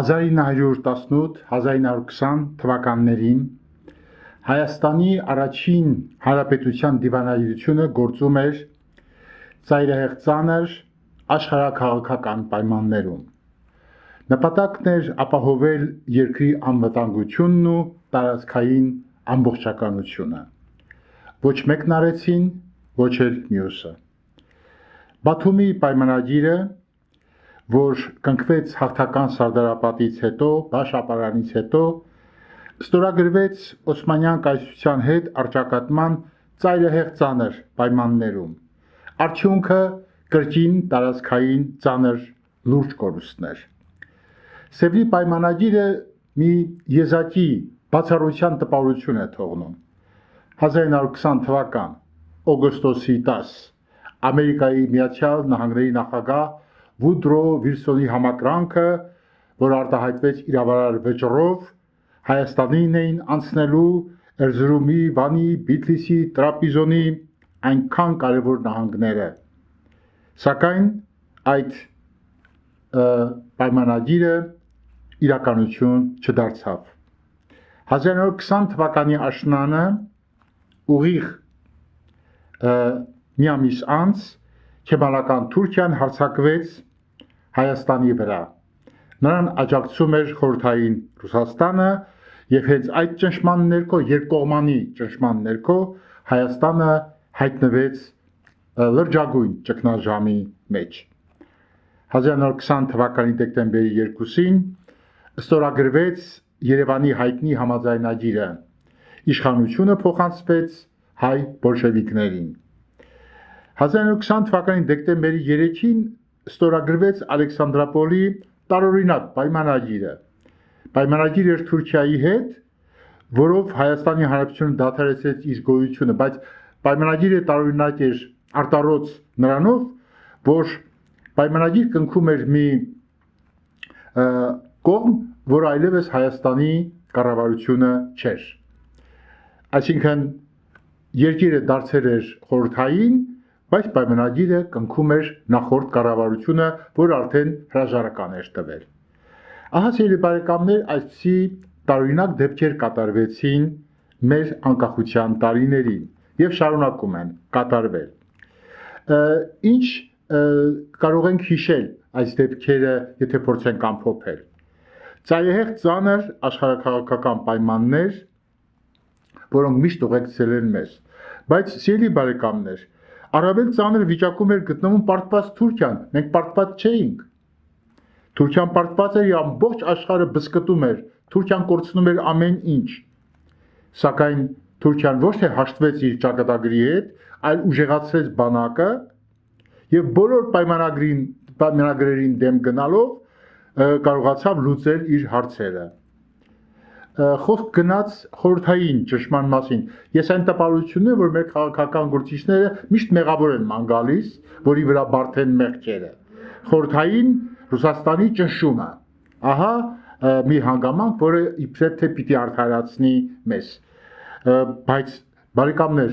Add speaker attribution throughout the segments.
Speaker 1: 1918-1920 թվականներին Հայաստանի առաջին հանրապետության դիվանագիտությունը գործում էր ծայրահեղ ծանր աշխարհաքաղաքական պայմաններում։ Նպատակն էր ապահովել երկրի անվտանգությունն ու տարածքային ամբողջականությունը։ Ոչ մեկն արեցին, ոչ էլ մյուսը։ Բաթումի պայմանագիրը, որ կնքվեց հաղթական սարդարապատից հետո, Բաշ-ապարանից հետո, ստորագրվեց Օսմանյան կայսրության հետ առճակատման ծայրահեղ ծանր պայմաններում։ Արդյունքը կրկին տարածքային ծանր լուրջ կորուստներ։ Սևի պայմանագիրը մի եզակի բացառության տպավորություն է թողնում։ 1920 թվական օգոստոսի 10 Ամերիկայի Միացյալ Նահանգների նախագահ Վուդրո Վիլսոնի համակրանքը, որ արտահայտվեց իրավարար վճռով, Հայաստանին էին անցնելու Էրզրումի, Վանի, Բիթլիսի, Տրապիզոնի այնքան կարևոր նահանգները։ Սակայն այդ պայմանագիրը իրականություն չդարձավ։ 1920 թվականի աշնանը ուղիղ մի ամիս անց Քեմալական Թուրքիան հարձակվեց Հայաստանի վրա։ Նրան աջակցում էր խորհրդային Ռուսաստանը եւ հենց այդ ճնշման ներքո, երկկողմանի ճնշման ներքո Հայաստանը հայտնվեց լրջագույն ճգնաժամի մեջ։ 1920 թվականի դեկտեմբերի 2-ին ստորագրվեց Երևանի հայտնի համաձայնագիրը։ Իշխանությունը փոխանցվեց հայ բոլշևիկներին։ 1920 թվականի դեկտեմբերի 3-ին ստորագրվեց Ալեքսանդրապոլի տարօրինակ պայմանագիրը։ Պայմանագիր էր Թուրքիայի հետ, որով Հայաստանի Հանրապետությունը դադարեցրեց իր գոյությունը, բայց պայմանագիրը տարօրինակ էր արտառոց նրանով, որ պայմանագիր կնքում էր մի կողմ, որ այլևս Հայաստանի կառավարությունը չէր։ Այսինքն երկիրը դարձել էր խորհրդային, բայց պայմանագիրը կնքում էր նախորդ կառավարությունը, որ արդեն հրաժարական էր տվել։ Ահա սիրելի բարեկամներ, այսպիսի տարօրինակ դեպքեր կատարվեցին մեր անկախության տարիներին եւ շարունակում են կատարվել։ Ինչ կարող ենք հիշել այս դեպքերը, եթե փորձենք ամփոփել։ Ծայրահեղ ծանր աշխարհաքաղաքական պայմաններ, որոնք միշտ ուղեկցել են մեզ։ Բայց սիրելի բարեկամներ, առավել ծանր վիճակում էր գտնվում պարտված Թուրքիան, մենք պարտված չէինք։ Թուրքիան պարտված էր եւ ամբողջ աշխարհը բսկտում էր, Թուրքիան կորցնում էր ամեն ինչ։ Սակայն Թուրքիան ոչ թե հաշտվեց իր ճակատագրի հետ, այլ ուժեղացրեց բանակը եւ բոլոր պայմանագրերին դեմ գնալով կարողացավ լուծել իր հարցերը։ Խոսք գնաց խորհրդային ճնշման մասին։ Ես այն տպավորությունն եմ, որ մեր քաղաքական գործիչները միշտ մեղավոր են ման գալիս, որի վրա բարդեն մեղքերը։ Խորհրդային Ռուսաստանի ճնշումը։ Ահա մի հանգամանք, որը իբրև թե պիտի արդարացնի մեզ։ Բայց բարեկամներ,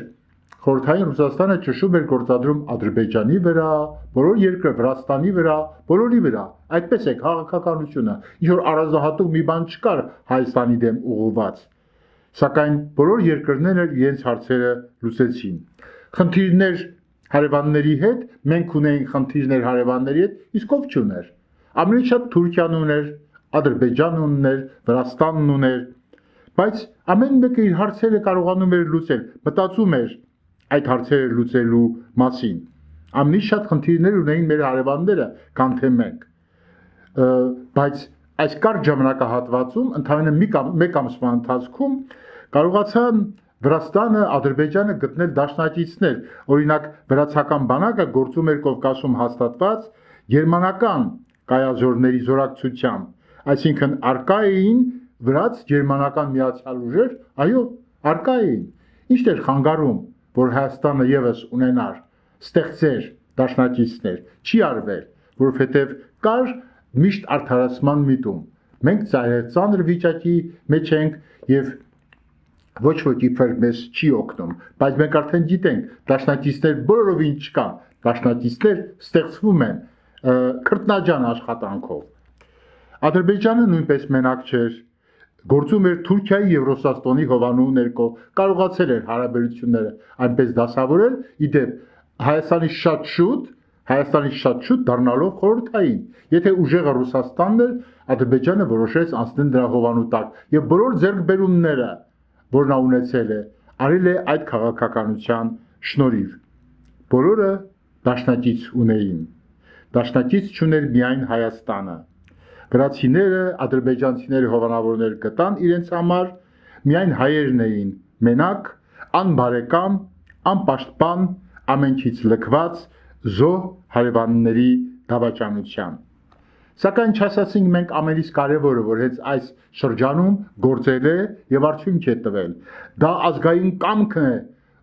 Speaker 1: խորհրդային Ռուսաստանը ճնշում էր գործադրում Ադրբեջանի վրա, բոլոր երկրը Վրաստանի վրա, բոլորի վրա։ Այդպես է քաղաքականությունը, ինչ որ առանձնահատուկ մի բան չկար Հայաստանի դեմ ուղղված։ Սակայն բոլոր երկրները իրենց հարցերը լուծեցին։ Խնդիրներ հարևանների հետ, մենք ունեինք խնդիրներ հարևանների հետ, իսկ ով չուներ։ Ամենից շատ Թուրքիան ուներ, Ադրբեջանն ուներ, Վրաստանն ուներ, բայց ամեն մեկը իր հարցերը կարողանում էր լուծել, մտածում էր այդ հարցերը լուծելու մասին։ Ամենից շատ խնդիրներ ունեին մեր հարևանները, քան թե մենք։ Բայց այս կարճ ժամանակահատվածում, ընդհանրապես մեկ ամսվա ընթացքում կարողացան Վրաստանը, Ադրբեջանը գտնել դաշնակիցներ։ Օրինակ, վրացական բանակը գործում էր Կովկասում հաստատված գերմանական կայազորների զորակցությամբ, այսինքն արկա էին վրաց-գերմանական միացյալ ուժեր, այո, արկա էին։ Ինչ էր խանգարում, որ Հայաստանը եւս ունենար, ստեղծեր դաշնակիցներ, չի արվել, որովհետեւ կար միշտ արդարացման միտում։ Մենք ծանր վիճակի մեջ ենք եւ ոչ ոք իբր մեզ չի օգնում, բայց մենք արդեն գիտենք, դաշնակիցներ բոլորովին չկան, դաշնակիցներ ստեղծվում են քրտնաջան աշխատանքով։ Ադրբեջանը նույնպես մենակ չէր, գործում էր Թուրքիայի եւ Ռուսաստանի հովանու ներքո, կարողացել էր հարաբերությունները այնպես դասավորել, իդեպ Հայաստանի շատ շուտ դառնալով խորհրդային։ Եթե ուժեղը Ռուսաստանն էր, Ադրբեջանը որոշեց անցնել դրա հովանու տակ եւ բոլոր ձեռքբերումները, որ նա ունեցել է, արել է այդ քաղաքականության շնորհիվ։ Բոլորը դաշնակից ունեին։ Դաշնակից չուներ միայն Հայաստանը։ Վրացիները, ադրբեջանցիները հովանավորներ գտան իրենց համար, միայն հայերն էին մենակ, անբարեկամ, անպաշտպան, ամենքից լքված զոհ հարևանների դավաճանության։ Սակայն չասացինք մենք ամենից կարևորը, որ հենց այս շրջանում գործել է եւ արդյունք է տվել։ Դա ազգային կամքն է,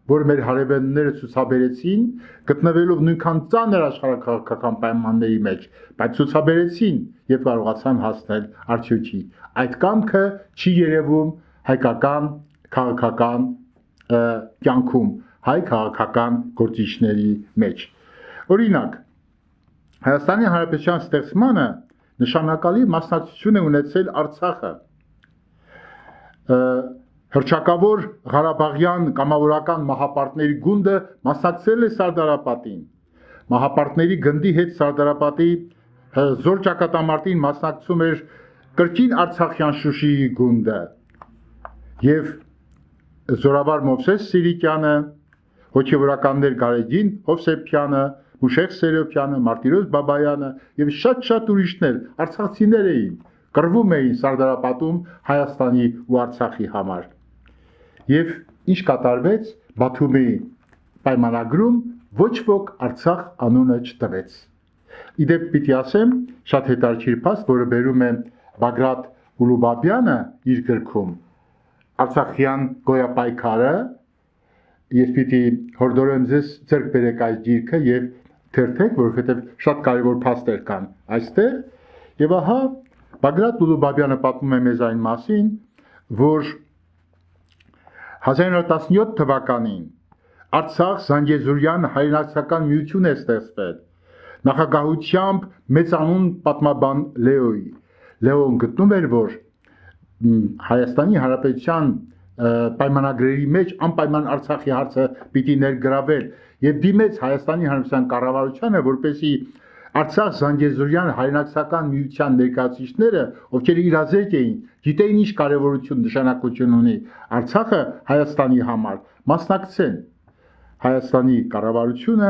Speaker 1: որ մեր հարևանները ցուցաբերեցին, գտնվելով նույնքան ծանր աշխարհակաղակական պայմանների մեջ, բայց ցուցաբերեցին եւ կարողացան հասնել արդյունքի։ Այդ կամքը չի երևում հայկական քաղաքական կյանքում, հայ քաղաքական գործիչների մեջ։ Օրինակ, Հայաստանի Հանրապետության ստեղծմանը նշանակալի մասնակցություն է ունեցել Արցախը։ Հռչակավոր Ղարաբաղյան կամավորական մահապարտների գունդը մասնակցել է Սարդարապատին։ Մահապարտների գնդի հետ Սարդարապատի զոր ճակատամարտին մասնակցում էր կրկին Արցախյան Շուշիի գունդը եւ Զորավար Մովսես Սիրիկյանը, հոգեվորականներ Գարեգին Հովսեփյանը, Մուշեղ Սերոփյանը, Մարտիրոս Բաբայանը եւ շատ ուրիշներ արցախցիներ էին, կռվում էին Սարդարապատում Հայաստանի ու Արցախի համար։ Եվ ինչ կատարվեց Բաթումի պայմանագրում ոչ ոք Արցախ անունը չտվեց։ Իդեպ պիտի ասեմ, շատ հետաքրքիր փաստ, որը բերում է Բագրատ Ուլուբաբյանը իր գրքում Արցախյան գոյապայքարը, ես պիտի հորդորեմ ձեզ ձեռք բերեք այս գիրքը եւ թերթեք, որովհետեւ շատ կարեւոր փաստեր կան այստեղ, եւ ահա Բագրատ Ուլուբաբյանը պատմում է մեզ այն մասին, որ 1917 թվականին Արցախ Զանգեզուրյան հայրենակցական միություն է ստեղծվել նախագահությամբ մեծանուն պատմաբան Լեոյի։ Լեոն գտնում էր, որ Հայաստանի Հանրապետության պայմանագրերի մեջ անպայման Արցախի հարցը պիտի ներգրավել եւ դիմեց Հայաստանի Հանրապետության կառավարությանը, որպեսզի Արցախ Զանգեզուրյան հայրենակցական միության ներկայացուցիչները, ովքեր իրազեկ էին, գիտեին ինչ կարևորություն նշանակություն ունի Արցախը Հայաստանի համար, մասնակցեն։ Հայաստանի կառավարությունը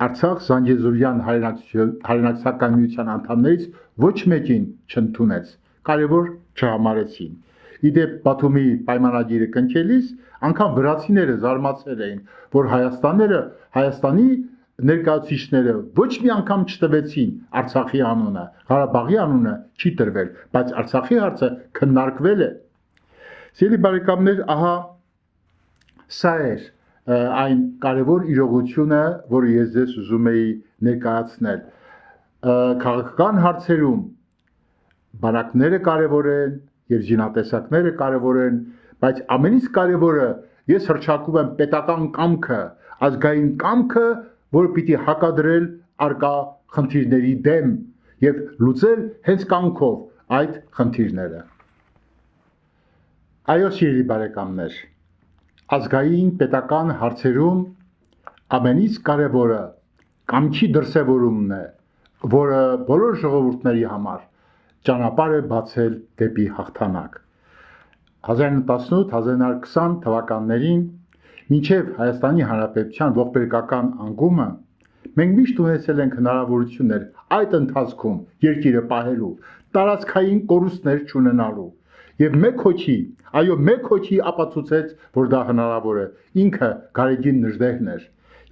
Speaker 1: Արցախ Զանգեզուրյան հայրենակցական միության անդամներից ոչ մեկին չընդունեց, կարևոր չհամարեցին։ Իդեպ Բաթումի պայմանագիրը կնքելիս անգամ վրացիները զարմացել էին, որ Հայաստանի ներկայացուցիչները ոչ մի անգամ չտվեցին Արցախի անունը, Ղարաբաղի անունը չի տրվել, բայց Արցախի հարցը քննարկվել է։ Սիրելի բարեկամներ, ահա սա էր այն կարևոր իրողությունը, որը ես ձեզ ուզում էի ներկայացնել։ Քաղաքական հարցերում բանակները կարևոր են եւ զինատեսակները կարևոր են, բայց ամենից կարևորը ես հռչակում եմ պետական կամքը, ազգային կամքը, որը պիտի հակադրել արկա խնդիրների դեմ եւ լուծել հենց կամքով այդ խնդիրները։ Այո, սիրելի բարեկամներ, ազգային պետական հարցերում ամենից կարևորը կամքի դրսևորումն է, որը բոլոր ժողովուրդների համար ճանապարհ է բացել դեպի հաղթանակ։ 1918-1920 թվականներին մինչև Հայաստանի Հանրապետության ողբերգական անկումը մենք միշտ ունեցել ենք հնարավորություններ այդ ընթացքում երկիրը պահելու, տարածքային կորուստներ չունենալու եւ մեկ հոգի ապացուցեց, որ դա հնարավոր է, ինքը Գարեգին Նժդեհն էր։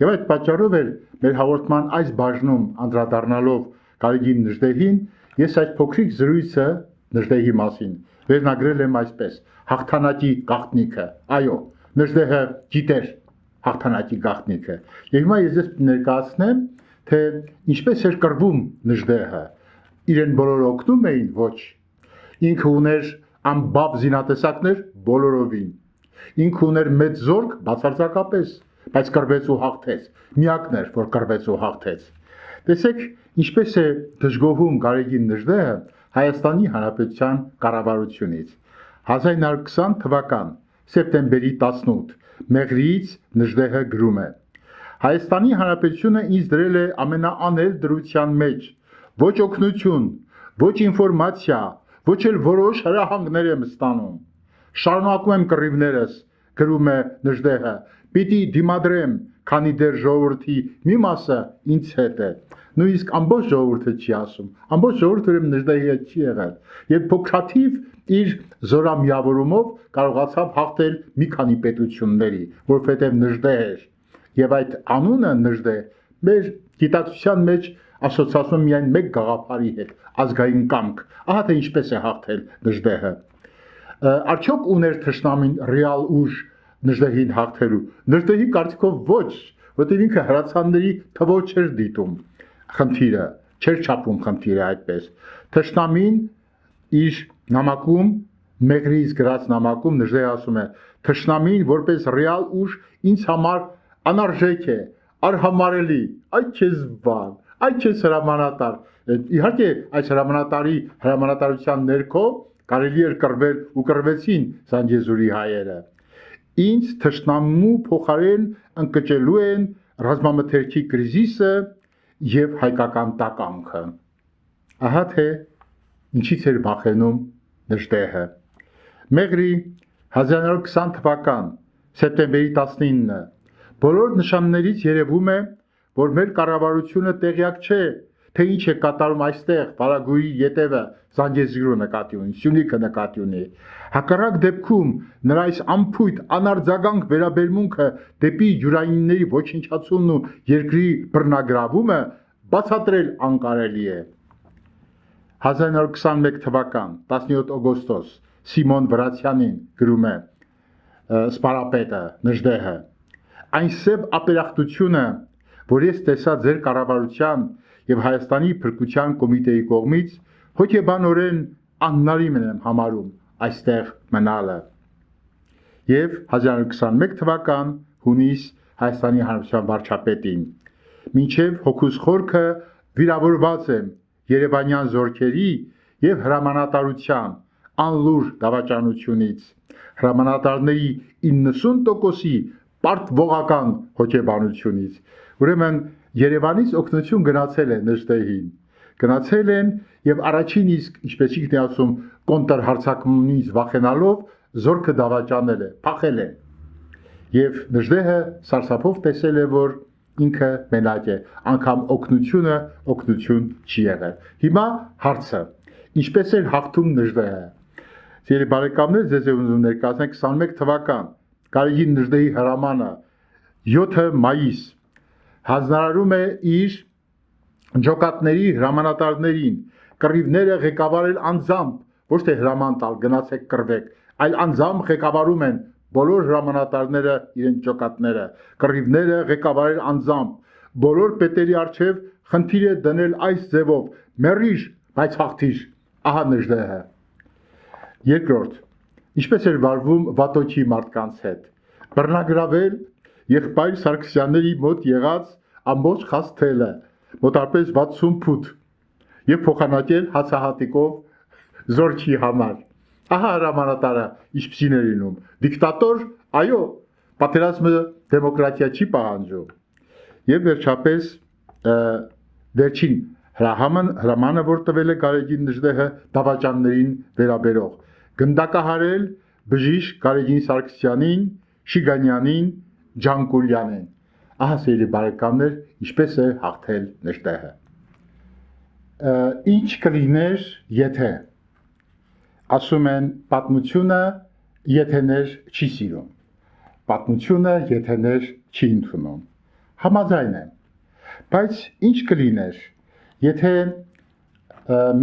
Speaker 1: Եվ այդ պատճառով էր մեր հաղորդման այս բաժնում անդրադառնալով Գարեգին Նժդեհին, ես այդ փոքրիկ զրույցը Նժդեհի մասին վերնագրել եմ այսպես. հաղթանակի գաղտնիքը։ Այո, Նժդեհը գիտեր հաղթանակի գաղտնիքը։ Եվ հիմա ես ձեզ ներկայացնեմ, թե ինչպես էր կռվում Նժդեհը։ Իրեն բոլորը օգնում էին, ոչ։ Ինքը ուներ ամբապ զինատեսակներ բոլորովին։ Ինքը ուներ մեծ զորք բացարձակապես, բայց կռվեց ու հաղթեց։ Միակն էր, որ կռվեց ու հաղթեց։ Տեսեք, ինչպես է դժգոհում Գարեգին Նժդեհը, Հայաստանի Հանրապետության կառավարությունից 1920 թվական սեպտեմբերի 18 Մեղրիից Նժդեհը գրում է. Հայաստանի Հանրապետությունը ինձ դրել է ամենաանել դրության մեջ, ոչ օգնություն, ոչ ինֆորմացիա, ոչ էլ որոշ հրահանգներ եմ ստանում։ Շարունակում եմ կռիվներս, գրում է Նժդեհը, պիտի դիմադրեմ, քանի դեռ ժողովրդի մի մասը ինձ հետ է։ Նույնիսկ ամբողջ ժողովուրդը չի ասում, ամբողջ ժողովուրդը Նժդեհի հետ չի եղել, եւ փոքրաթիվ իր զորամիավորումով կարողացավ հաղթել մի քանի պետությունների, որովհետեւ Նժդեհ էր, եւ այդ անունը Նժդեհ մեր գիտակցության մեջ ասոցացվում միայն մեկ գաղափարի հետ, ազգային կամք։ Ահա թե ինչպես է հաղթել Նժդեհը։ Արդյոք ուներ թշնամին ռեալ ուժ Նժդեհին հաղթելու։ Նժդեհի կարծիքով ոչ, որտեղ ինքը հրացանների թվով չէր դիտում խնդիրը, չէր չափում խնդիրը այդպես։ Թշնամին իր նամակում, Մեղրիից գրած նամակում Նժդեհը ասում է. թշնամին որպես ռեալ ուժ ինձ համար անարժեք է, արհամարելի, այդ քեզ բան, այդ քեզ հրամանատար։ Իհարկե այս հրամանատարության ներքո կարելի էր կռվել ու կռվեցին Զանգեզուրի հայերը։ Ինձ թշնամու փոխարեն ընկճելու են ռազմամթերքի կրիզիսը եւ հայկական տականքը։ Ահա թե ինչից էր վախենում Նժդեհը։ Մեղրի 1920 թվական սեպտեմբերի 19-ը բոլոր նշաններից երևում է, որ մեր կառավարությունը տեղյակ չէ, թե ինչ է կատարում այստեղ Վարագույրի ետևը Զանգեզուրը նկատի ունի, Սյունիքը նկատի ունի։ Հակառակ դեպքում նրա այս անփույթ անարձագանք վերաբերմունքը դեպի յուրայինների ոչնչացումն ու երկրի բռնագրավումը բացատրել անկարելի է։ 1921 թվական 17 օգոստոս Սիմոն Վրացյանին գրում է սպարապետը Նժդեհը. այն սև ապերախտությունը, որ ես տեսա ձեր կառավարության եւ Հայաստանի Փրկության կոմիտեի կողմից, հոգեբանորեն անհնարին եմ համարում այստեղ մնալը։ Եվ 1921 թվական հունիս Հայաստանի Հանրապետության վարչապետին. մինչև հոգուս խորքը վիրավորված եմ Երևանյան զորքերի եւ հրամանատարության անլուր դավաճանությունից, հրամանատարների 90%-ի պարտվողական հոգեբանությունից։ Ուրեմն Երևանից օգնություն գնացել է Նժդեհին, գնացել են եւ առաջին իսկ, ինչպես ինքն է ասում, կոնտրհարձակումից վախենալով զորքը դավաճանել է, փախել է։ Եվ Նժդեհը սարսափով տեսել է, որ ինքը մենակ է, անգամ օգնություն չի եղել։ Հիմա հարցը, ինչպես էր հաղթում Նժդեհը։ Սիրելի բարեկամներ, ձեզ է ուզում ներկայացնել 21 թվական Գարեգին Նժդեհի հրամանը 7 մայիս հանձնարարում է իր ջոկատների հրամանատարներին կռիվները ղեկավարել անձամբ, ոչ թե հրաման տալ, գնացեք կռվեք, այլ անձամբ ղեկավարում են բոլոր հրամանատարները իրենց ջոկատները, կռիվները ղեկավարել անձամբ, բոլոր պետերի առջև խնդիր է դնել այս ձևով, մեռիր, բայց հաղթիր, ահա Նժդեհը։ Երկրորդ, ինչպես էր վարվում Վատոքի մարդկանց հետ, բռնագրավել եղբայր Սարգսյանների մոտ եղած ամբողջ խասթելը, մոտարպես 60 ֆուտ, եւ փոխանակել հացահատիկով զորքի համար։ Ահա հրամանատարը ինչպիսին է լինում։ Դիկտատոր, այո, պատերազմը դեմոկրատիա չի պահանջում։ Եվ վերջապես վերջին հրամանը, որ տվել է Գարեգին Նժդեհը դավաճաններին վերաբերող, գնդակահարել բժիշկ Գարեգին Սարգսյանին, Շիգանյանին, Ջանկուլյանին։ Ահա սիրելի բարեկամներ, ինչպես է հաղթել Նժդեհը։ Ինչ կլիներ, եթե ասում են պատմությունը եթեներ չի սիրում, պատմությունը եթեներ չի ընդունում։ Համաձայն եմ, բայց ինչ կլիներ, եթե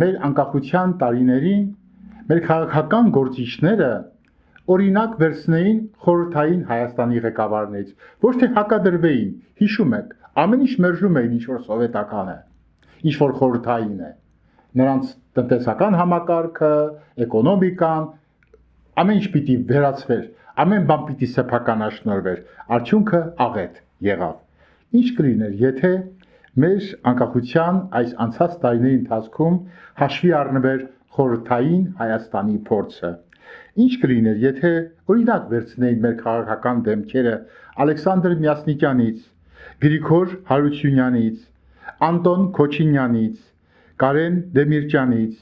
Speaker 1: մեր անկախության տարիներին մեր քաղաքական գործիչները օրինակ վերցնեին խորհրդային Հայաստանի ղեկավարներից, ոչ թե հակադրվեին, հիշում եք, ամեն ինչ մերժում էին, ինչ որ սովետական է, ինչ որ խորհրդային է, նրանց տնտեսական համակարգը, էկոնոմիկան, ամեն ինչ պիտի վերացվեր, ամեն բան պիտի սեփականաշնորհվեր, արդյունքը աղետ եղավ։ Ինչ կլիներ, եթե մեր անկախության այս անցած տարիների ընթացքում հաշվի առնվեր խորհրդային Հայաստանի փորձը։ Ինչ կլիներ, եթե օրինակ վերցնեին մեր քաղաքական դեմքերը Ալեքսանդր Մյասնիկյանից, Գրիգոր Հարությունյանից, Անտոն Քոչինյանից, Կարեն Դեմիրճյանից,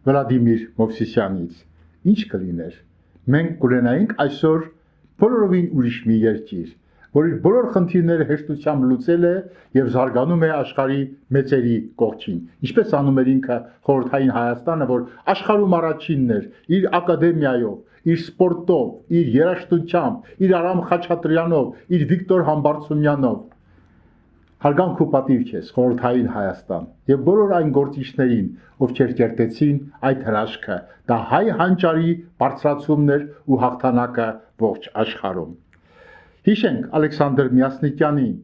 Speaker 1: Վլադիմիր Մովսիսյանից։ Ինչ կլիներ։ Մենք կունենայինք այսօր բոլորովին ուրիշ մի երկիր, որ իր բոլոր խնդիրները հեշտությամբ լուծել է եւ զարգանում է աշխարհի մեծերի կողքին։ Ինչպես անում էր ինքը խորհրդային Հայաստանը, որ աշխարհում առաջինն էր իր ակադեմիայով, իր սպորտով, իր երաժշտությամբ, իր Արամ Խաչատրյանով, իր Վիկտոր Համբարձումյանով։ Հարգանք ու պատիվ քեզ խորհրդային Հայաստան եւ բոլոր այն գործիչներին, ովքեր կերտեցին այդ հրաշքը, դա հայ հանճարի բարձրացումն էր ու հաղթանակը ողջ աշխարհում։ Հիշենք Ալեքսանդր Մյասնիկյանին,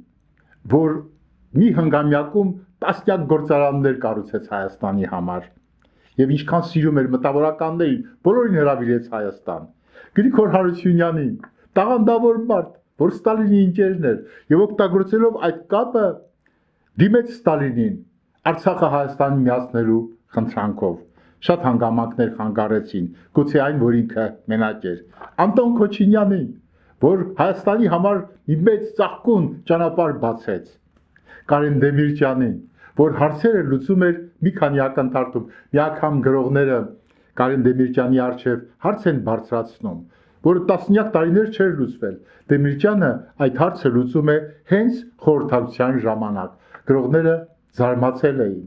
Speaker 1: որ մի հնգամյակում տասնյակ գործարաններ կառուցեց Հայաստանի համար եւ ինչքան սիրում էր մտավորականներին, բոլորին հրավիրեց Հայաստան։ Գրիգոր Հարությունյանին, տաղանդավոր մարդ, որ Ստալինի ընկերն էր եւ օգտագործելով այդ կապը դիմեց Ստալինին Արցախը Հայաստանին միացնելու խնդրանքով։ Շատ հանգամանքներ խանգարեցին, գուցե այն, որ ինքը մենակ էր։ Անտոն Քոչինյանին, որ Հայաստանի համար մի մեծ ծաղկուն ճանապարհ բացեց։ Կարեն Դեմիրճյանին, որ հարցերը լուծում էր մի քանի ակնթարթում։ Մի անգամ գրողները Կարեն Դեմիրճյանի առջև հարց են բարձրացնում, որ տասնյակ տարիներ չէր լուծվել։ Դեմիրճյանը այդ հարցը լուծում է հենց խորհրդակցության ժամանակ։ Գրողները զարմացել էին։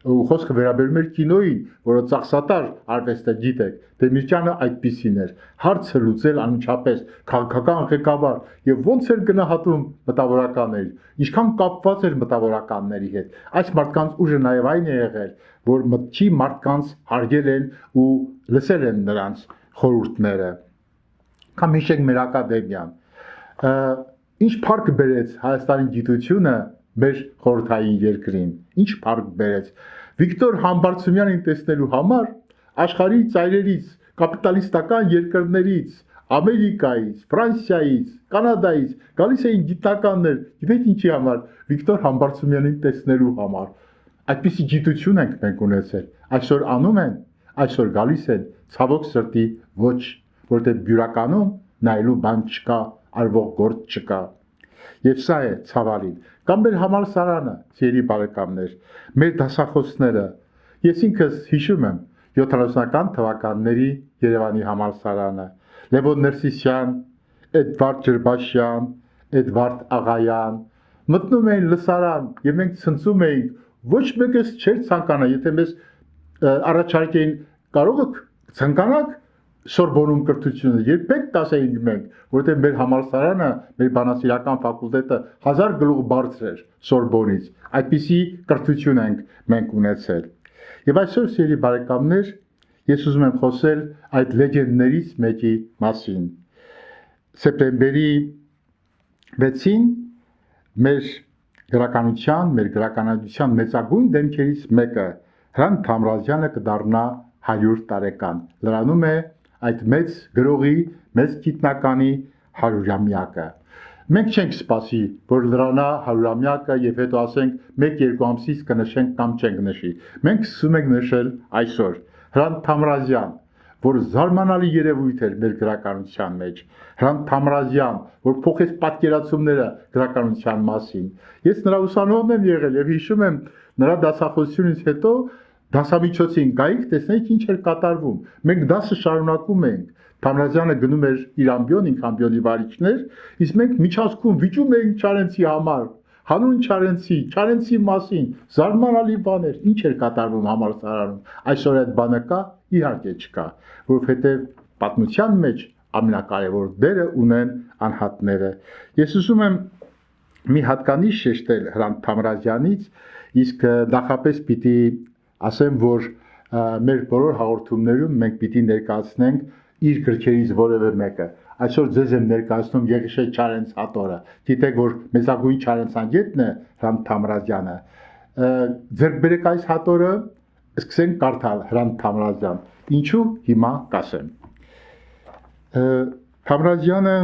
Speaker 1: Ու խոսքը վերաբերում էր կինոյին, որը ծախսատար արվեստ է, գիտեք։ Դեմիրճյանը այդպիսին էր։ Հարցը լուծել անմիջապես քաղաքական ղեկավար եւ ոնց էր գնահատում մտավորականներին, ինչքան կապված էր մտավորականների հետ։ Այս մարդկանց ուժը նաեւ այն է եղել, որ մտքի մարդկանց հարգել են ու լսել են նրանց խորհուրդները։ Կամ հիշենք մեր ակադեմիան։ Ինչ փառք բերեց Հայաստանի գիտությունը մեր խորհրդային երկրին, ինչ փառք բերեց։ Վիկտոր Համբարձումյանին տեսնելու համար աշխարհի ծայրերից, կապիտալիստական երկրներից, Ամերիկայից, Ֆրանսիայից, Կանադայից գալիս էին գիտնականներ, գիտեք ինչի համար, Վիկտոր Համբարձումյանին տեսնելու համար։ Այդպիսի գիտություն ենք մենք ունեցել։ Այսօր անում են, այսօր գալիս են, ցավոք սրտի ոչ, որտեղ բյուրականում նայելու բան չկա, արվող գործ չկա։ Եվ սա է ցավալին։ Կամ մեր համալսարանը, սիրելի բարեկամներ, մեր դասախոսները, ես ինքս հիշում եմ 70-ական թվականների Երևանի համալսարանը, Լևոն Ներսիսյան, Էդվարդ Ջրբաշյան, Էդվարդ Աղայան, մտնում էին լսարան եւ մենք ցնծում էինք, ոչ մեկս չէր ցանկանա, եթե մեզ առաջարկեին կարող եք ցանկանաք Սորբոնում կրթությունը, երբեք տասեինք մենք, որովհետև մեր համալսարանը, մեր բանասիրական ֆակուլտետը 1000 գլուխ բարձր էր Սորբոնից, այդպիսի կրթություն ենք մենք ունեցել։ Եվ այսօր, սիրելի բարեկամներ, ես ուզում եմ խոսել այդ լեգենդներից մեկի մասին։ Սեպտեմբերի 6-ին մեր գրականության, մեր գրականության մեծագույն դեմքերից մեկը Հրանտ Թամրազյանը կդառնա 100 տարեկան։ Լրանում է այդ մեծ գրողի, մեծ գիտնականի 100-ամյակը։ Մենք չենք սպասի, որ լրանա 100-ամյակը եւ հետո ասենք 1-2 ամսից կնշենք կամ չենք նշի։ Մենք սկսում ենք նշել այսօր։ Հրանտ Թամրազյան, որ զարմանալի երևույթ էր մեր գրականության մեջ։ Հրանտ Թամրազյան, որ փոխեց պատկերացումները գրականության մասին։ Ես նրա ուսանողն եմ եղել եւ հիշում եմ նրա դասախոսությունից հետո դասամիջոցին գայիք տեսնեիք ինչ էր կատարվում։ Մենք դասը շարունակում էինք։ Թամրազյանը գնում էր իր ամբիոն, ինք ամբիոնի վարիչներ, իսկ մենք միջազգում վիճում էինք Չարենցի համար, հանուն Չարենցի մասին, զարմանալի բաներ, ինչ էր կատարվում համալսարանում։ Այսօր այդ բանը կա, իհարկե չկա, որովհետև պատմության մեջ ամենակարևոր դերը ունեն անհատները։ Ես ուզում եմ մի հատկանիշ շեշտել Հրանտ Թամրազյանից, իսկ նախապես պիտի ասեմ, որ մեր բոլոր հաղորդումներում մենք պիտի ներկայացնենք իր գրքերից որևէ մեկը։ Այսօր ձեզ եմ ներկայացնում Եղիշե Չարենց հատորը։ Գիտեք, որ մեծագույն Չարենցագետն է Հրանտ Թամրազյանը։ Ձեր բերեք այս հատորը, սկսենք կարդալ Հրանտ Թամրազյան։ Ինչու հիմա կասեմ։ Թամրազյանը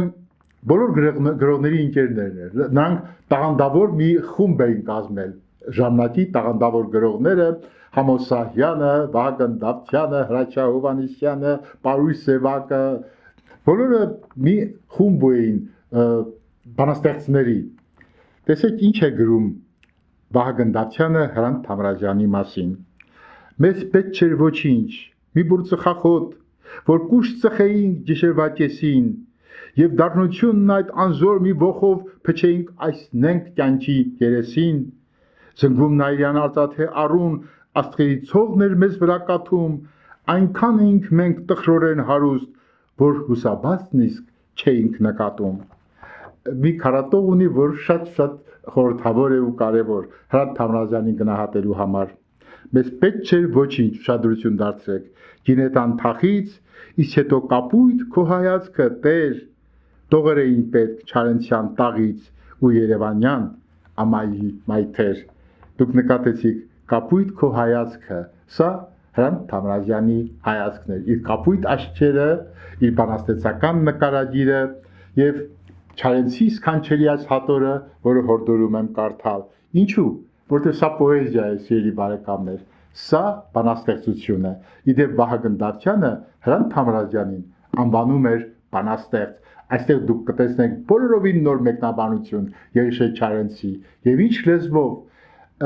Speaker 1: բոլոր գրողների ընկերներն էր։ Նրանք տաղանդավոր մի խումբ էին կազմել ժամանակի տաղանդավոր գրողները Համոսահյանը, Վահագն Դավթյանը, Հրաչյա Հովհաննիսյանը, Պարույր Սևակը բոլորը մի խումբ էին բանաստեղծների։ Տեսեք ինչ է գրում Վահագն Դավթյանը Հրանտ Թամրազյանի մասին։ Մեզ պետք չէր ոչինչ, մի բուր ծխախոտ, որ կուշ ծխեինք գիշերվա կեսին, եւ դառնությունն այդ անզոր մի ողով փչեինք այս նենք կյանքի երեսին։ Զնգում Նայիրյան արծաթե առուն, աստղերի ցողն էր մեզ վրա կաթում, այնքան էինք մենք տխրորեն հարուստ, որ հուսաբացն իսկ չէինք նկատում։ Մի քարատող ունի, որ շատ խորհրդավոր է ու կարևոր Հրանտ Թամրազյանին գնահատելու համար։ Մեզ պետք չէր ոչինչ, ուշադրություն դարձրեք, գինետան թախից, իսկ հետո կապույտ քո հայացքը Տեր, տողեր էին պետք Չարենցյան տաղից ու Երևանյան ամայի մայթեր։ Դուք նկատեցիք կապույտ քո հայացքը, սա Հրանտ Թամրազյանի հայացքն էր, իր կապույտ աչքերը, իր բանաստեղծական նկարագիրը եւ Չարենցի սքանչելի այս հատորը, որը հորդորում եմ կարդալ։ Ինչու՞, որտեղ սա պոեզիա է, սիրելի բարեկամներ, սա բանաստեղծություն է։ Իդեպ Վահագն Դավթյանը Հրանտ Թամրազյանին անվանում էր բանաստեղծ։ Այստեղ դուք կտեսնեք բոլորովին նոր մեկնաբանություն Երիշե Չարենցի եւ ինչ լեզվով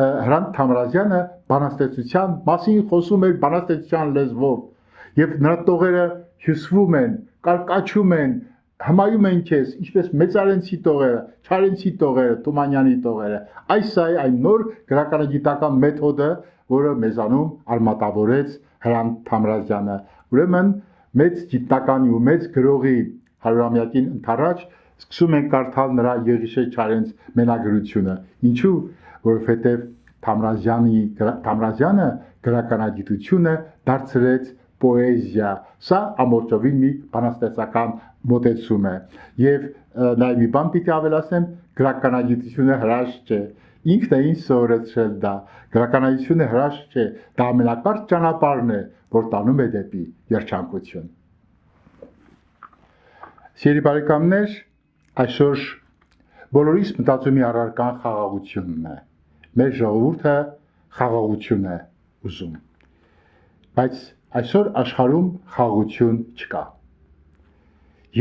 Speaker 1: Հրանտ Թամրազյանը բանաստեղծության մասին խոսում էր բանաստեղծության լեզվով եւ նրա տողերը հյուսվում են, կարկաչում են, հմայում են քեզ, ինչպես Մեծարենցի տողերը, Չարենցի տողերը, Թումանյանի տողերը։ Այս է այն նոր գրականագիտական մեթոդը, որը մեզանում արմատավորեց Հրանտ Թամրազյանը։ Ուրեմն մեծ գիտնականի ու մեծ գրողի 100-ամյակին ընթരാճ սկսում են կարդալ նրա Երիշե Չարենց մենագրությունը։ Ինչու՞, որովհետև Թամրազյանը գրականագիտությունը դարձրեց պոեզիա։ Սա ամբողջովին մի բանաստեղծական մոտեցում է։ Եվ նաև մի բան պիտի ավելացնեմ, գրականագիտությունը հրաշք չէ։ Ինքն է ինձ սովորեցրել դա։ Գրականագիտությունը հրաշք չէ, դա ամենակարճ ճանապարհն է, որ տանում է դեպի երջանկություն։ Սիրելի բարեկամներ, այսօր բոլորիս մտածումի առարկան խաղաղությունն է։ Մեր ժողովուրդը խաղաղություն է ուզում։ Բայց այսօր աշխարհում խաղաղություն չկա։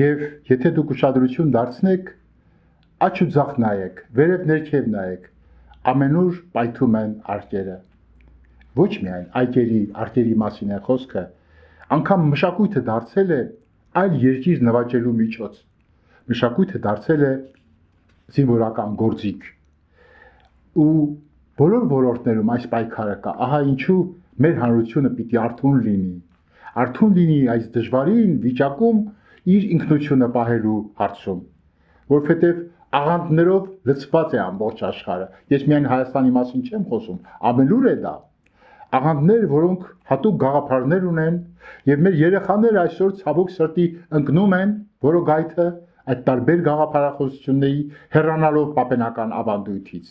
Speaker 1: Եվ եթե դուք ուշադրություն դարձնեք, աջ ու ձախ նայեք, վերև ներքև նայեք, ամենուր պայթում են արկերը։ Ոչ միայն արկերի մասին է խոսքը, անգամ մշակույթը դարձել է այլ երկիր նվաճելու միջոց։ Մշակույթը դարձել է զինվորական գործիք։ Ու բոլոր ոլորտներում այս պայքարը կա, ահա ինչու մեր հանրությունը պիտի արթուն լինի այս դժվարին վիճակում իր ինքնությունը պահելու հարցում, որովհետև աղանդներով լցված է ամբողջ աշխարհը։ Ես միայն Հայաստանի մասին չեմ խոսում, ամենուր է դա։ Աղանդներ, որոնք հատուկ գաղափարներ ունեն, եւ մեր երեխաները այսօր ցավոք սրտի ընկնում են որոգայթը այդ տարբեր գաղափարախոսությունների հեռանալով պապենական ավանդույթից։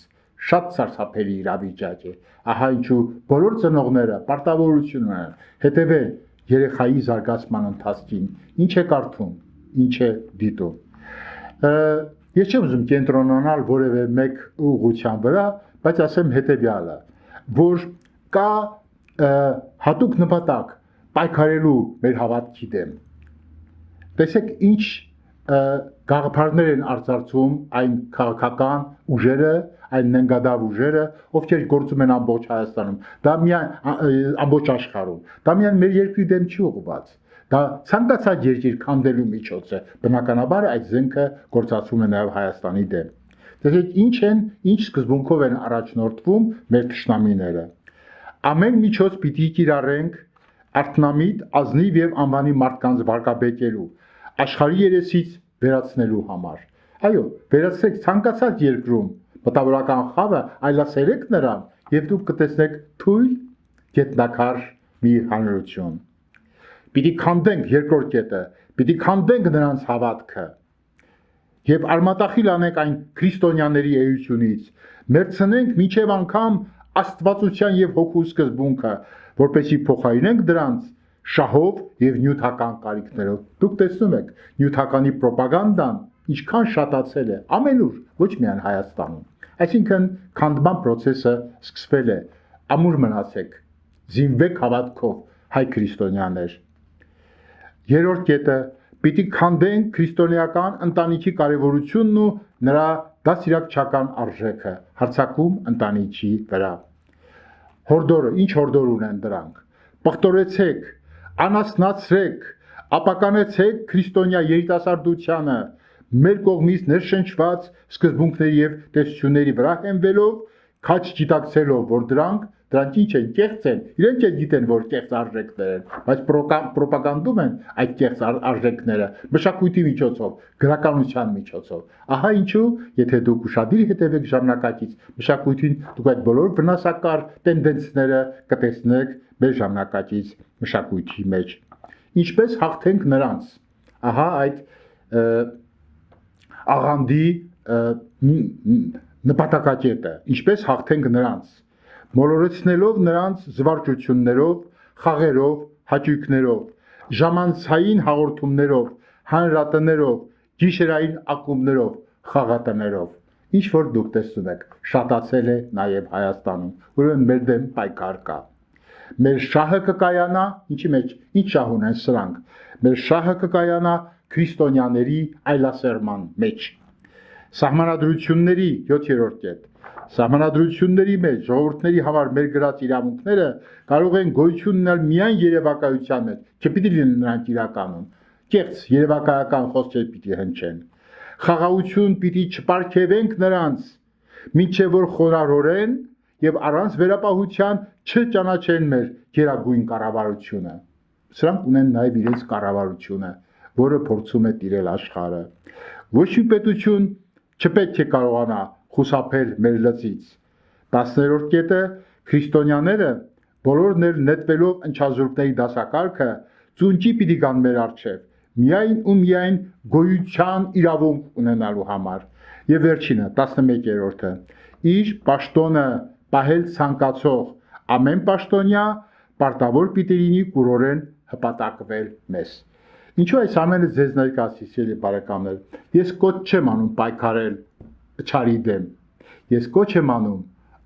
Speaker 1: Շատ սարսափելի իրավիճակ է։ Ահա ինչու բոլոր ծնողները պարտավորություն ունեն հետևել երեխայի զարգացման ընթացքին, ինչ է կարդում, ինչ է դիտում։ Ես չեմ ուզում կենտրոնանալ որևէ մեկ ուղղության վրա, բայց ասեմ հետևյալը, որ կա հատուկ նպատակ պայքարելու մեր հավատքի դեմ։ Տեսեք ինչ գաղափարներ են արձարծում այն քաղաքական ուժերը, այն նենգադավ ուժերը, ովքեր գործում են ամբողջ Հայաստանում, դա միայն ամբողջ աշխարհում, դա միայն մեր երկրի դեմ չի ուղղված, դա ցանկացած երկիր քանդելու միջոց է, բնականաբար այդ զենքը գործածվում է նաև Հայաստանի դեմ։ Տեսեք ինչ սկզբունքով են առաջնորդվում մեր թշնամիները։ Ամեն միջոց պիտի կիրառենք արթնամիտ, ազնիվ եւ անվանի մարդկանց վարկաբեկելու, աշխարհի երեսից վերացնելու համար։ Այո, վերացրեք ցանկացած երկրում մտավորական խավը, այլասերեք նրան եւ դուք կտեսնեք թույլ գետնաքար մի հանրություն։ Պիտի քանդենք երկրորդ կետը, պիտի քանդենք նրանց հավատքը եւ արմատախիլ անենք այն քրիստոնյաների էությունից, մերցնենք միջև անգամ աստվածության եւ հոգու սկզբունքը, որպեսզի փոխարինենք դրանց շահով եւ նյութական կարիքներով։ Դուք տեսնում եք, նյութականի ռոպագանդան ինչքան շատացել է ամենուր, ոչ միայն Հայաստանում։ Այսինքն քանդման process-ը սկսվել է։ Ամուր մնացեք, զինվեք հավատքով, հայ քրիստոնյաներ։ Երրորդ կետը պիտի քանդենք քրիստոնեական ընտանիքի կարևորությունն ու նրա դասիրակչական արժեքը հարձակում ընտանիքի վրա։ Հորդորը, ինչ հորդոր ունեն դրանք։ Պղտորեցեք, անասնացրեք, ապականեցեք քրիստոնյա երիտասարդությանը, մեր կողմից ներշնչված սկզբունքների եւ տեսությունների վրա հենվելով, քաջ գիտակցելով, որ դրանք ինչ են, կեղծ են, իրենք էլ գիտեն, որ կեղծ արժեքներ են, բայց ռոպագանդում են այդ կեղծ արժեքները մշակույթի միջոցով, գրականության միջոցով։ Ահա ինչու, եթե դուք ուշադիր հետևեք ժամանակակից մշակույթին, դուք այդ բոլոր վնասակար տենդենսները կտեսնեք մեր ժամանակակից մշակույթի մեջ։ Ինչպես հաղթենք նրանց։ Ահա այդ աղանդի նպատակակետը, ինչպես հաղթենք նրանց, մոլորեցնելով նրանց զվարճություններով, խաղերով, հաճույքներով, ժամանցային հաղորդումներով, հանրատներով, գիշերային ակումբներով, խաղատներով։ Ինչ որ դուք տեսնում եք, շատացել է նաև Հայաստանում, ուրեմն մեր դեմ պայքար կա։ Մեր շահը կկայանա, ինչի մեջ, ինչ շահ ունեն սրանք, մեր շահը կկայանա քրիստոնյաների այլասերման մեջ։ Սահմանադրությունների 7-րդ կետ։ Սահմանադրությունների մեջ ժողովուրդների համար մեր գրած իրավունքները կարող են գոյություն ունենալ միայն երևակայության մեջ, չպիտի լինեն նրանք իրականում։ Կեղծ երևակայական խոսքեր պիտի հնչեն։ Խաղաղություն պիտի չպարգևենք նրանց, մինչև որ խոնարհորեն եւ առանց վերապահության չճանաչեն մեր գերագույն կառավարությունը։ Սրանք ունեն նաև իրենց կառավարությունը, որը փորձում է տիրել աշխարհը։ Ոչ մի պետություն չպետք է կարողանա խուսափել մեր լծից։ 10-րդ կետը քրիստոնյաները բոլորն էլ նետվելով ընչազուրկների դասակարգը ծունջի պիտի գան մեր առջև, միայն ու միայն գոյության իրավունք ունենալու համար։ Եվ վերջինը 11-րդը իր պաշտոնը պահել ցանկացող ամեն պաշտոնյա պարտավոր պիտի լինի կուրորեն հպատակվել մեզ։ Ինչու այս ամենը ձեզ ներկայացրի, սիրելի բարեկամներ։ Ես կոչ չեմ անում պայքարել չարի դեմ։ Ես կոչ եմ անում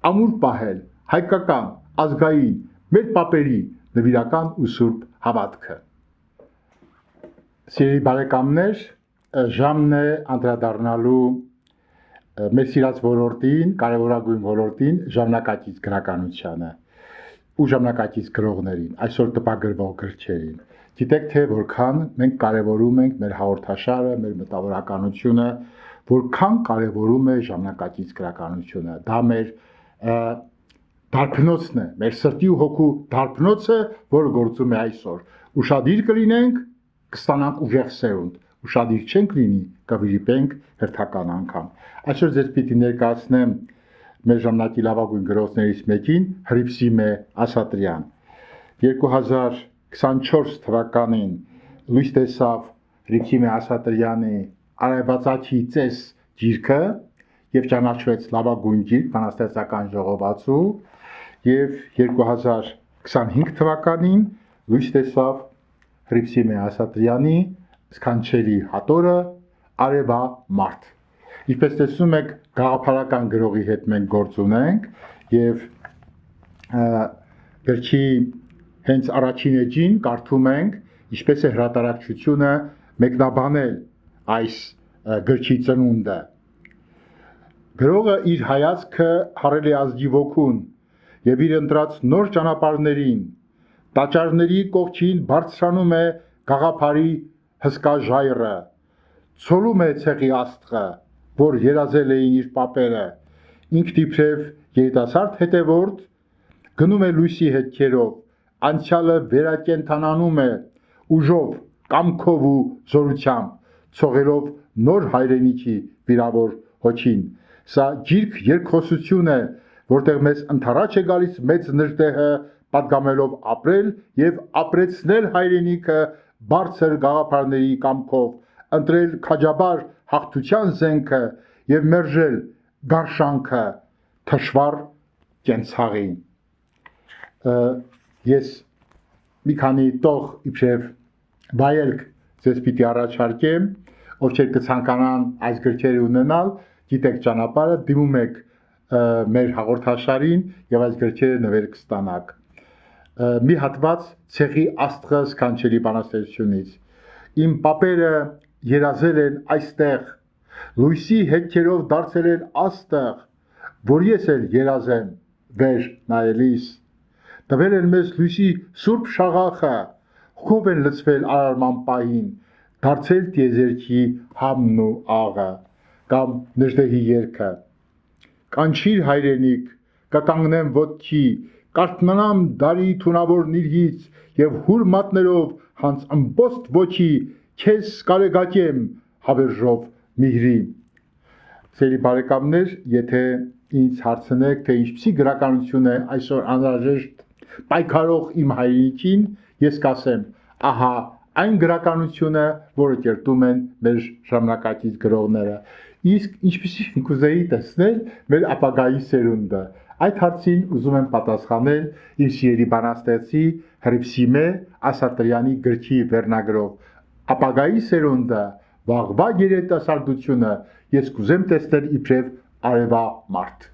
Speaker 1: ամուր պահել հայկական, ազգային, մեր պապերի նվիրական ու սուրբ հավատքը։ Սիրելի բարեկամներ, ժամն է անդրադառնալու մեր սիրած ոլորտին, կարևորագույն ոլորտին, ժամանակակից գրականությանը ու ժամանակակից գրողներին, այսօր տպագրվող գրչերին։ Գիտեք թե որքան մենք կարևորում ենք մեր հաղորդաշարը, մեր մտավորականությունը, որքան կարևորում է ժամանակակից գրականությունը։ Դա մեր դարբնոցն է, մեր սրտի ու հոգու դարբնոցը, որը գործում է այսօր։ Ուշադիր կլինենք, կստանանք ուժեղ սերունդ, ուշադիր չենք լինի, կվիրիպենք հերթական անգամ։ Այսօր ձեզ պիտի ներկայացնեմ մեր ժամանակի լավագույն գրողներից մեկին, Հռիփսիմե Ասատրյան։ 2024 թվականին լույս տեսավ Հռիփսիմե Ասատրյանի Արևածագի ծես գիրքը եւ ճանաչվեց լավագույն գիրք բանաստեղծական ժողովածու եւ 2025 թվականին լույս տեսավ Հռիփսիմե Ասատրյանի Սքանչելի հատորը Արևամարտ։ Ինչպես տեսնում եք, գաղափարական գրողի հետ մենք գործ ունենք եւ վերջի հենց առաջին էջին կարդում ենք ինչպես է հրատարակչությունը մեկնաբանել այս գրքի ծնունդը։ Գրողը իր հայացքը հարել է ազգի ոգուն եւ իր ընտրած նոր ճանապարհներին, տաճարների կողքին բարձրանում է գաղափարի հսկա ժայռը, ցոլում է ցեղի աստղը, որ երազել էին իր պապերը, ինքն իբրև երիտասարդ հետևորդ գնում է լույսի հետքերով, անցյալը վերակենդանանում է ուժով, կամքով ու զորությամբ, ցողելով նոր հայրենիքի վիրավոր հոգին։ Սա գիրք երկխոսություն է, որտեղ մեզ ընթառաջ է գալիս մեծ նրտեհը պատգամելով ապրել եւ ապրեցնել հայրենիքը բարձր գաղափարների կամքով, ընտրել քաջաբար հաղթության զենքը եւ մերժել գարշանքը թշվառ կենցաղին։ Ես մի քանի տող իբրև վայելք ձեզ պիտի առաջարկեմ, ովքեր կցանկանան այս գրքերը ունենալ, գիտեք ճանապարհը, դիմում եք մեր հաղորդաշարին եւ այս գրքերը նվեր կստանաք։ Մի հատված ցեղի աստղը սքանչելի բանաստեղծությունից։ Իմ պապերը երազել են այստեղ, լույսի հետքերով դարձել են աստեղ, որ ես էլ երազեմ վեր նայելիս։ Տվել են մեզ լույսի սուրբ շաղախը, հով են լցվել արարման պահին, դարձել տիեզերքի համն ու աղը, կամ Նժդեհի երգը։ Կանչիր հայրենիք, կկանգնեմ ոտքի, կարթնանամ դարի թունավոր նիրհից եւ հուր մատներով հանց ըմբոստ ոչի քեզ կարեգակեմ հավերժով միհրի։ Սերի բարեկամներ, եթե ինձ հարցնեք, թե ինչպիսի գրականություն է այսօր անհրաժեշտ պայքարող իմ հայրենիքին, ես կասեմ, ահա այն գրականությունը, որը կերտում են մեր ժամանակակից գրողները։ Իսկ ինչպիսի կուզեի տեսնել մեր ապագայի սերունդը։ Այդ հարցին ուզում եմ պատասխանել իմ սիրելի բանաստեղծի Հռիփսիմե Ասատրյանի գրքի վերնագրով ապագայի սերունդը, վաղվա երիտասարդությունը ես կուզեմ տեսնել իբրև արևա մարդ։